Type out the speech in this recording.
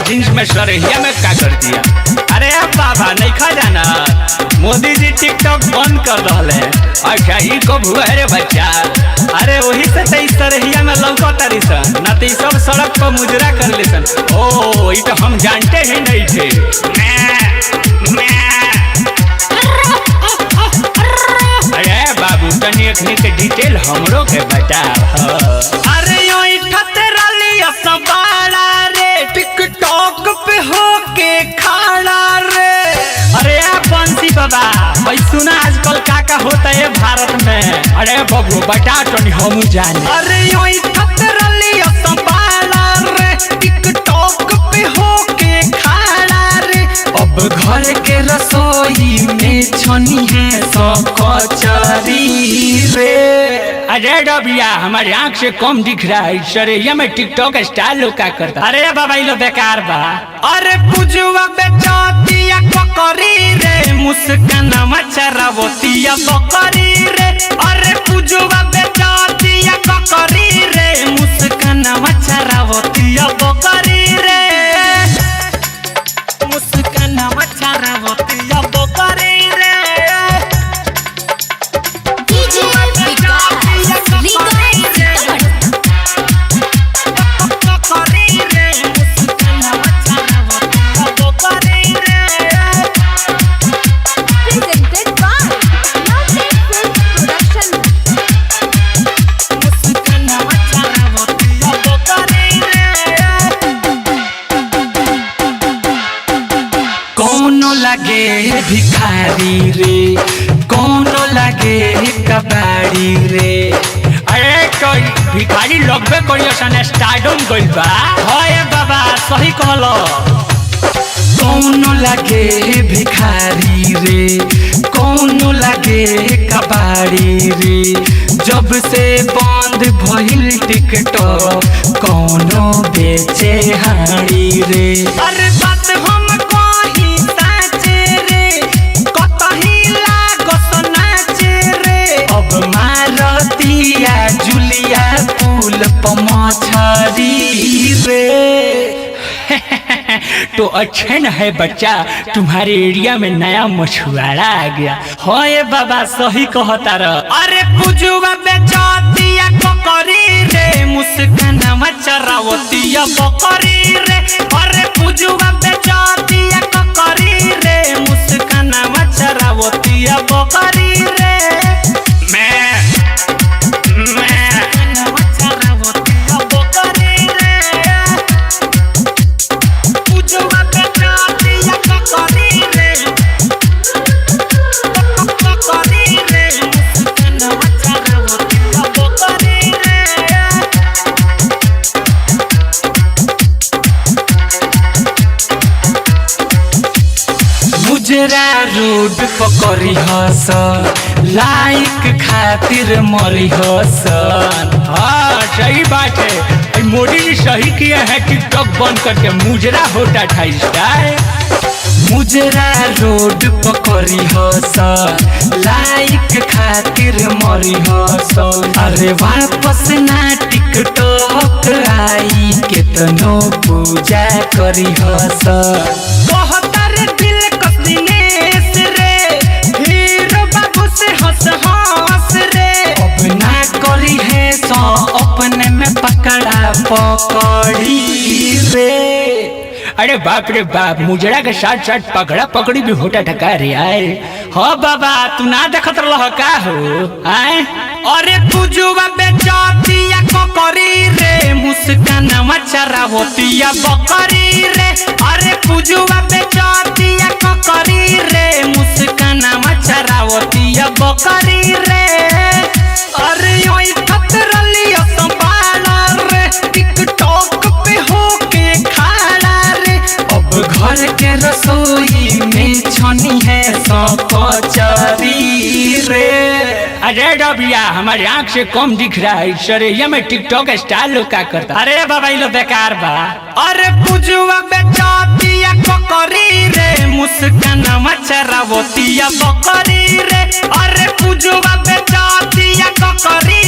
Jeans में सरहिया में क्या कर दिया। अरे बाबा नहीं खा जाना, मोदी जी टिकटॉक बंद कर रहे। अच्छा ये कब हुआ रे बच्चा? अरे वही से सरहिया में लौका तारी सन, न तो सब सड़क पर मुजरा कर ले सन। ओ ये तो हम जानते ही नहीं थे। अरे बाबू तनी अखनी के डिटेल हमरो के बताओ। अरे यो ठतरलिया सवारा रे, टिकटॉक पे होके खाड़ा रे। अरे बंसी बाबा भाई सुना आजकल क्या होता है भारत में। अरे बाबू बता तो नहीं हम जाने। अरे यो ठतरलिया सवारा रे, टिकटॉक पे होके खाड़ा रे। अब घर के रसोई में छनी है सौ कचरी रे। अरे डबिया हमारे आँख से कम दिख रहा है सर, ये मैं टिकटॉक स्टाइल लोग क्या करता। अरे बाबा ये लो बेकार बा। अरे पुजुआ बेचातिया बकरी रे, मुस्कान चरावतिया बकरी रे। अरे पुजुआ बेचातिया बकरी रे, मुस्कान चरावतिया बकरी रे। मुस्कान चरावतिया बकरी रे। कौनो लगे भिखारी रे, कौनो लगे कबाड़ी रे। अरे तो भिखारी लगबे करियो सन स्टार्डम गइल बा। हाय बाबा सही कहलो। कौनो लगे भिखारी रे, कौनो लगे कबाड़ी रे। जब से बंद भइल टिकटॉक, कौनो बेचे हाड़ी रे। अरे बात हम कहीं साचे रे, कतही लागस नाचे रे। अब मारतिया जुलिया पुल पमछरी रे। तो अच्छा न है बच्चा, तुम्हारे एरिया में नया मछुआरा आ गया। हाँ ये बाबा सही कहता रह। अरे पुजुआ बेचातिया बकरी रे, मुस्कान चरावतिया बकरी रे। अरे पुजुआ बेचातिया बकरी रे, मुस्कान चरावतिया बकरी रे। गुजरा रोड पकड़ी हस, लाइक खातिर मरी हसन। हाँ सही बात है, मोदी जी सही किए हैं टिकटॉक बंद करके मुजरा होता था स्टाइल। मुजरा रोड पकड़ी हसन, लाइक खातिर मरी हसन। अरे वापस ना टिकटॉक आई, केतनो पूजा करी हसन। कहतर दिल कस दिनेश रे, हीरो बाबू से हंस हंस रे। अब ना करी है सो अपने में पकड़ा पकड़ी रे। अरे बाप रे बाप, मुजरा के साथ साथ पकड़ा पकड़ी भी होता ठका रे आए। हाँ बाबा तू ना देखत रह का हो आए। अरे पुजुआ बेचातिया बकरी रे, मुस्कान चरावतिया बकरी रे। अरे पुजुआ बेचातिया बकरी रे, मुस्कान चरावतिया बकरी रे। अरे यो ठतरलिया संभाला रे, टिकटॉक पे होके खाड़ा रे। अब घर के रसोई में छनी है सौ कचरी रे। अरे डबिया हमारे आँख से कम दिख रहा है सर, ये मैं टिकटॉक स्टाइल लोग क्या करता। अरे बाबा ये लो बेकार बा। अरे पुजुआ बेचातिया बकरी रे, मुस्कान चरावतिया बकरी रे। अरे पुजुआ बेचातिया बकरी